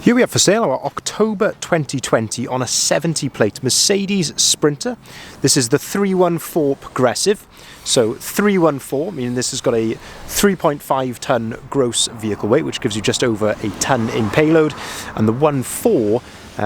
Here we have for sale our October 2020 on a 70 plate Mercedes Sprinter. This is the 314 Progressive. So 314, meaning this has got a 3.5 tonne gross vehicle weight, which gives you just over a tonne in payload. And the 14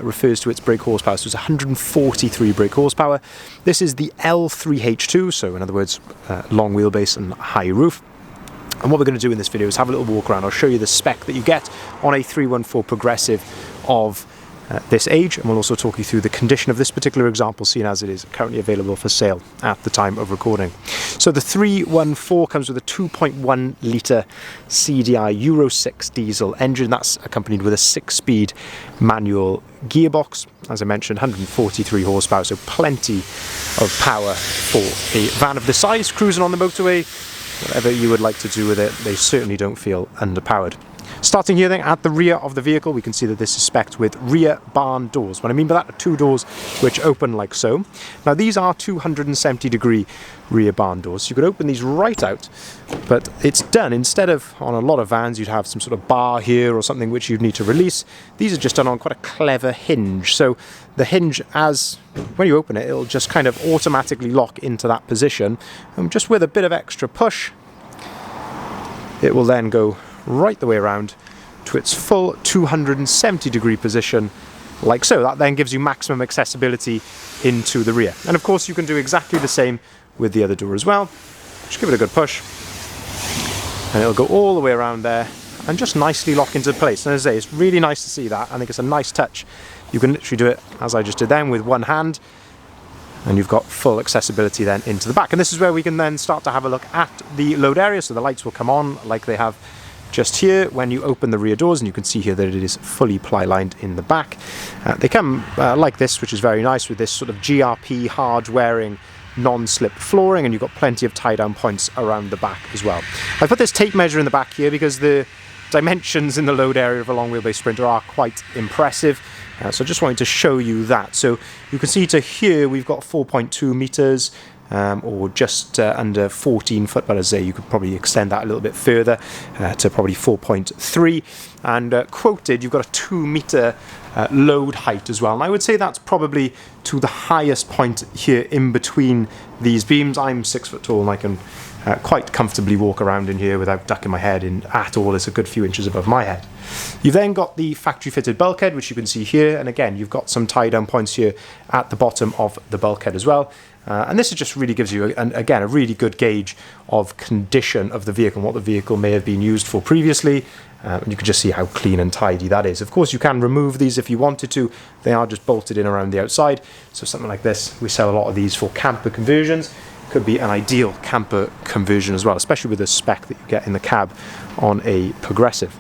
refers to its brake horsepower, so it's 143 brake horsepower. This is the L3H2, so in other words, long wheelbase and high roof. And what we're going to do in this video is have a little walk around. I'll show you the spec that you get on a 314 Progressive of this age, and we'll also talk you through the condition of this particular example, seeing as it is currently available for sale at the time of recording. So the 314 comes with a 2.1 litre CDI Euro 6 diesel engine. That's accompanied with a 6-speed manual gearbox. As I mentioned, 143 horsepower, so plenty of power for a van of this size, cruising on the motorway. Whatever you would like to do with it, they certainly don't feel underpowered. Starting here then at the rear of the vehicle, we can see that this is spec'd with rear barn doors. What I mean by that are two doors which open like so. Now these are 270-degree rear barn doors. So you could open these right out, but it's done, instead of on a lot of vans you'd have some sort of bar here or something which you'd need to release. These are just done on quite a clever hinge. So the hinge, when you open it, it'll just kind of automatically lock into that position, and just with a bit of extra push it will then go right the way around to its full 270-degree position, like so. That then gives you maximum accessibility into the rear. And of course you can do exactly the same with the other door as well. Just give it a good push and it'll go all the way around there and just nicely lock into place. And as I say, it's really nice to see that. I think it's a nice touch. You can literally do it as I just did then with one hand, and you've got full accessibility then into the back. And this is where we can then start to have a look at the load area. So the lights will come on like they have just here when you open the rear doors, and you can see here that it is fully ply lined in the back. They come like this, which is very nice, with this sort of GRP hard wearing non-slip flooring, and you've got plenty of tie down points around the back as well. I put this tape measure in the back here because the dimensions in the load area of a long wheelbase Sprinter are quite impressive. So just wanted to show you that. So you can see to here we've got 4.2 meters, or just under 14 foot, but as I say, you could probably extend that a little bit further to probably 4.3. And quoted, you've got a 2 meter load height as well. And I would say that's probably to the highest point here in between these beams. I'm 6 foot tall and I can quite comfortably walk around in here without ducking my head in at all. It's a good few inches above my head. You've then got the factory fitted bulkhead, which you can see here, and again you've got some tie down points here at the bottom of the bulkhead as well. And this just really gives you, again, a really good gauge of condition of the vehicle and what the vehicle may have been used for previously. And you can just see how clean and tidy that is. Of course, you can remove these if you wanted to. They are just bolted in around the outside. So something like this, we sell a lot of these for camper conversions. Could be an ideal camper conversion as well, especially with the spec that you get in the cab on a Progressive.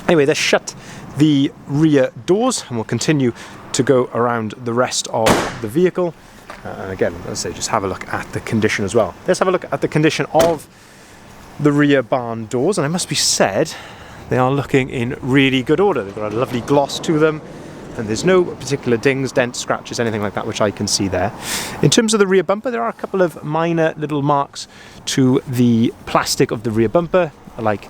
Anyway, let's shut the rear doors and we'll continue to go around the rest of the vehicle. And again, as I say, just have a look at the condition as well. Let's have a look at the condition of the rear barn doors, and it must be said, they are looking in really good order. They've got a lovely gloss to them, and there's no particular dings, dents, scratches, anything like that, which I can see there. In terms of the rear bumper, there are a couple of minor little marks to the plastic of the rear bumper, like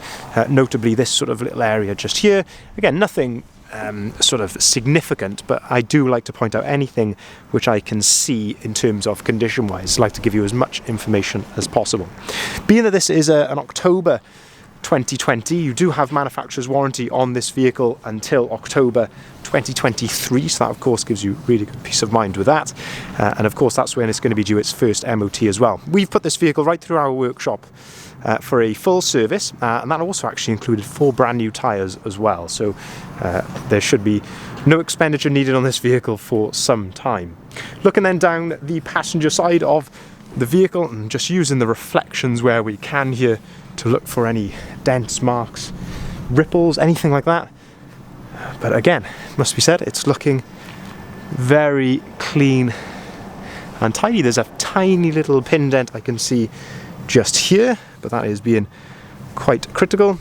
notably this sort of little area just here. Again, nothing sort of significant, but I do like to point out anything which I can see in terms of condition wise. I like to give you as much information as possible. Being that this is an October 2020, you do have manufacturer's warranty on this vehicle until October 2023, so that of course gives you really good peace of mind with that. And of course that's when it's going to be due its first MOT as well. We've put this vehicle right through our workshop for a full service, and that also actually included 4 brand new tyres as well, so there should be no expenditure needed on this vehicle for some time. Looking then down the passenger side of the vehicle and just using the reflections where we can here to look for any dents, marks, ripples, anything like that. But again, must be said, it's looking very clean and tidy. There's a tiny little pin dent I can see just here, but that is being quite critical.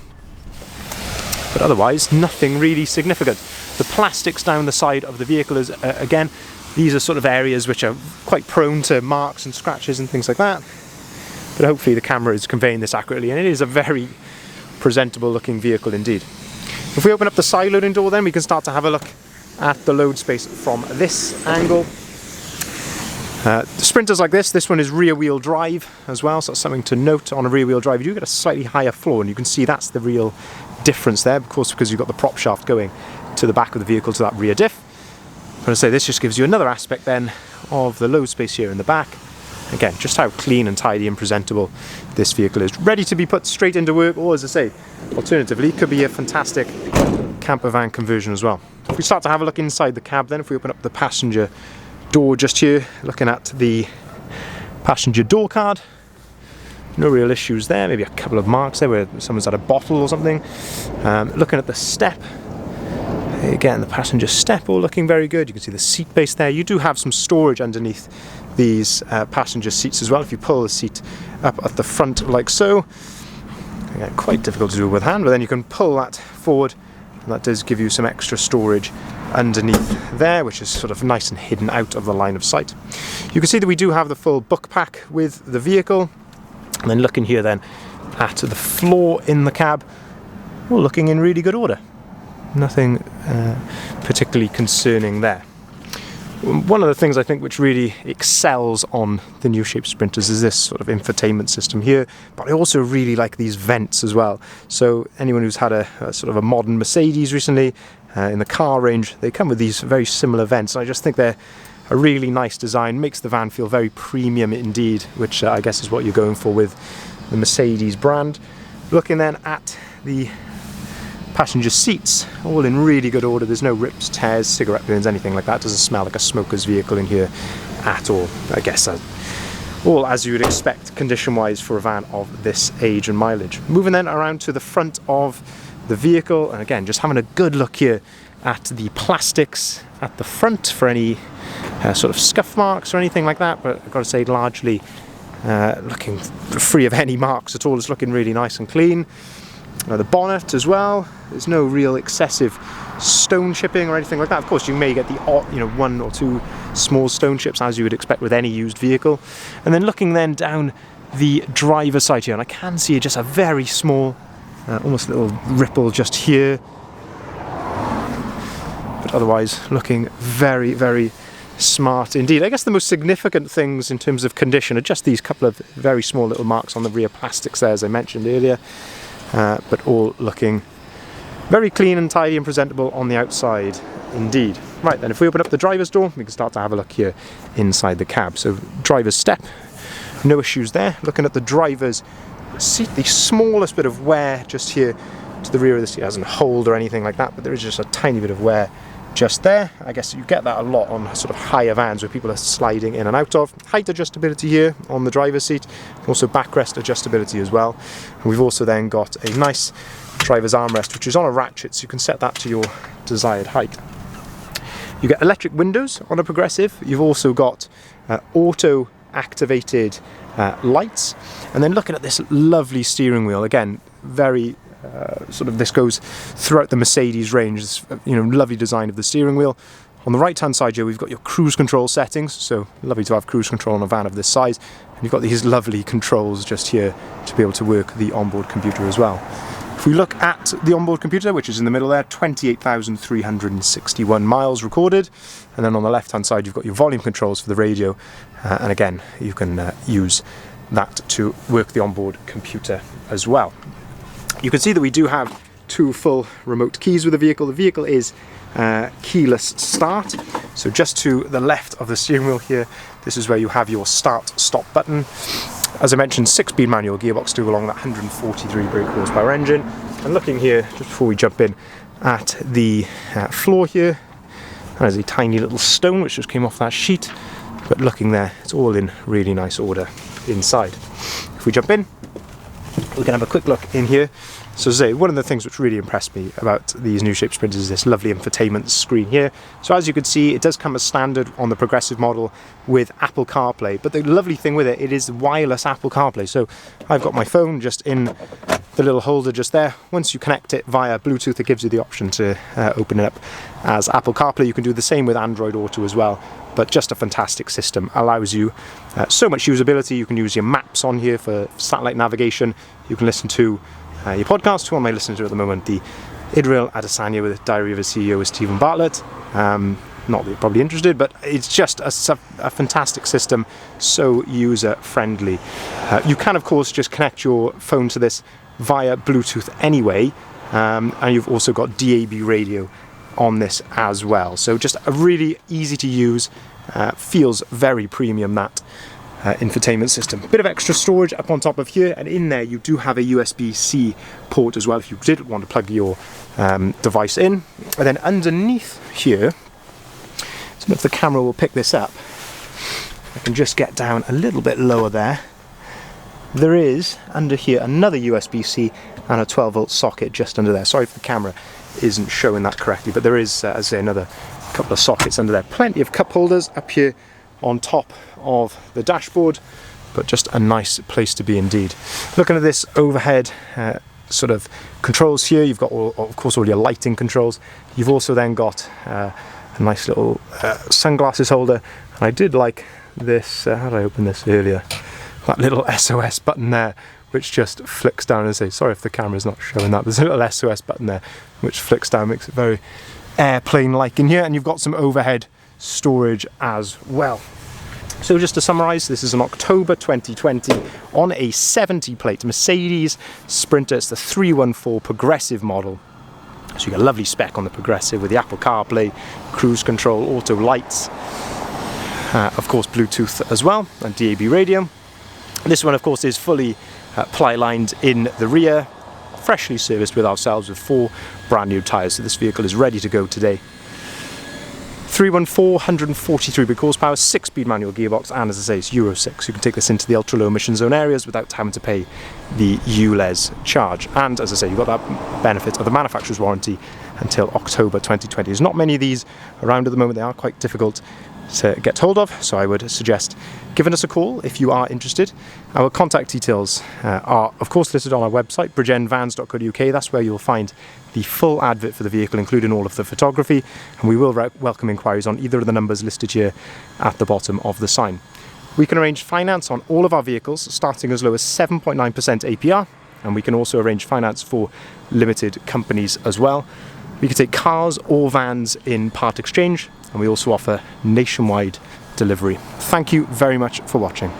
But otherwise, nothing really significant. The plastics down the side of the vehicle is, again, these are sort of areas which are quite prone to marks and scratches and things like that. But hopefully the camera is conveying this accurately, and it is a very presentable looking vehicle indeed. If we open up the side loading door, then we can start to have a look at the load space from this angle. The Sprinters like this one is rear wheel drive as well, so that's something to note. On a rear wheel drive you do get a slightly higher floor, and you can see that's the real difference there, of course, because you've got the prop shaft going to the back of the vehicle to that rear diff. But I say this just gives you another aspect then of the load space here in the back. Again, just how clean and tidy and presentable this vehicle is, ready to be put straight into work, or as I say, alternatively, could be a fantastic camper van conversion as well. If we start to have a look inside the cab then, if we open up the passenger door just here, looking at the passenger door card, no real issues there, maybe a couple of marks there where someone's had a bottle or something. Looking at the step, again the passenger step all looking very good. You can see the seat base there. You do have some storage underneath these passenger seats as well if you pull the seat up at the front like so. Again, quite difficult to do with hand, but then you can pull that forward, and that does give you some extra storage underneath there, which is sort of nice and hidden out of the line of sight. You can see that we do have the full book pack with the vehicle, and then looking here then at the floor in the cab, well, looking in really good order. Nothing particularly concerning there. One of the things I think which really excels on the new shape Sprinters is this sort of infotainment system here, but I also really like these vents as well. So anyone who's had a sort of a modern Mercedes recently, in the car range, they come with these very similar vents, and I just think they're a really nice design, makes the van feel very premium indeed, which I guess is what you're going for with the Mercedes brand. Looking then at the passenger seats, all in really good order. There's no rips, tears, cigarette burns, anything like that. Doesn't smell like a smoker's vehicle in here at all. I guess all as you would expect condition wise for a van of this age and mileage. Moving then around to the front of the vehicle, and again just having a good look here at the plastics at the front for any sort of scuff marks or anything like that, but I've got to say largely looking free of any marks at all. It's looking really nice and clean. The bonnet as well, there's no real excessive stone chipping or anything like that. Of course you may get the odd, one or two small stone chips as you would expect with any used vehicle. And then looking then down the driver's side here, and I can see just a very small almost a little ripple just here, but otherwise looking very, very smart indeed. I guess the most significant things in terms of condition are just these couple of very small little marks on the rear plastics there, as I mentioned earlier, but all looking very clean and tidy and presentable on the outside indeed. Right then, if we open up the driver's door, we can start to have a look here inside the cab. So driver's step, no issues there. Looking at the driver's seat, the smallest bit of wear just here to the rear of the seat. It hasn't hold or anything like that, but there is just a tiny bit of wear just there. I guess you get that a lot on sort of higher vans where people are sliding in and out of. Height adjustability here on the driver's seat, also backrest adjustability as well. And we've also then got a nice driver's armrest which is on a ratchet, so you can set that to your desired height. You get electric windows on a progressive. You've also got auto activated lights, and then looking at this lovely steering wheel, again very sort of, this goes throughout the Mercedes range, this, lovely design of the steering wheel. On the right hand side here we've got your cruise control settings, so lovely to have cruise control on a van of this size, and you've got these lovely controls just here to be able to work the onboard computer as well. If we look at the onboard computer, which is in the middle there, 28,361 miles recorded, and then on the left hand side you've got your volume controls for the radio, and again you can use that to work the onboard computer as well. You can see that we do have two full remote keys with the vehicle. The vehicle is keyless start, so just to the left of the steering wheel here, this is where you have your start stop button. As I mentioned, 6-speed manual gearbox to go along that 143 brake horsepower engine. And looking here, just before we jump in, at the floor here, there's a tiny little stone which just came off that sheet, but looking there, it's all in really nice order inside. If we jump in, we can have a quick look in here. So as I say, one of the things which really impressed me about these new shape Sprinters is this lovely infotainment screen here. So as you can see, it does come as standard on the progressive model with Apple CarPlay, but the lovely thing with it, it is wireless Apple CarPlay. So I've got my phone just in the little holder just there. Once you connect it via Bluetooth, it gives you the option to open it up as Apple CarPlay. You can do the same with Android Auto as well, but just a fantastic system. Allows you so much usability. You can use your maps on here for satellite navigation. You can listen to your podcast. Who am I listening to at the moment? The Idril Adesanya with Diary of a CEO with Stephen Bartlett. Not that you're probably interested, but it's just a fantastic system, so user-friendly. You can, of course, just connect your phone to this via Bluetooth anyway, and you've also got DAB radio on this as well. So just a really easy to use, feels very premium, that infotainment system. Bit of extra storage up on top of here, and in there you do have a USB-C port as well if you did want to plug your device in. And then underneath here, I don't know if the camera will pick this up, I can just get down a little bit lower there. There is under here another USB-C and a 12-volt socket just under there. Sorry if the camera isn't showing that correctly, but there is, as I say, another couple of sockets under there. Plenty of cup holders up here on top of the dashboard, but just a nice place to be indeed. Looking at this overhead sort of controls here, you've got of course all your lighting controls. You've also then got a nice little sunglasses holder, and I did like this, how did I open this earlier? That little SOS button there, which just flicks down, and say, sorry if the camera's not showing that, there's a little SOS button there, which flicks down, makes it very airplane-like in here, and you've got some overhead storage as well. So just to summarise, this is an October 2020 on a 70 plate Mercedes Sprinter. It's the 314 Progressive model. So you get a lovely spec on the Progressive with the Apple CarPlay, cruise control, auto lights, of course Bluetooth as well, and DAB radio. This one of course is fully ply lined in the rear, freshly serviced with ourselves with 4 brand new tyres, so this vehicle is ready to go today. 314, 143 brake horsepower, 6-speed manual gearbox, and as I say, it's Euro 6. You can take this into the ultra low emission zone areas without having to pay the ULEZ charge. And as I say, you've got that benefit of the manufacturer's warranty until October 2020. There's not many of these around at the moment. They are quite difficult to get hold of, so I would suggest giving us a call if you are interested. Our contact details are of course listed on our website, bridgeendvans.co.uk. That's where you'll find the full advert for the vehicle, including all of the photography, and we will welcome inquiries on either of the numbers listed here at the bottom of the sign. We can arrange finance on all of our vehicles starting as low as 7.9% APR, and we can also arrange finance for limited companies as well. We can take cars or vans in part exchange, and we also offer nationwide delivery. Thank you very much for watching.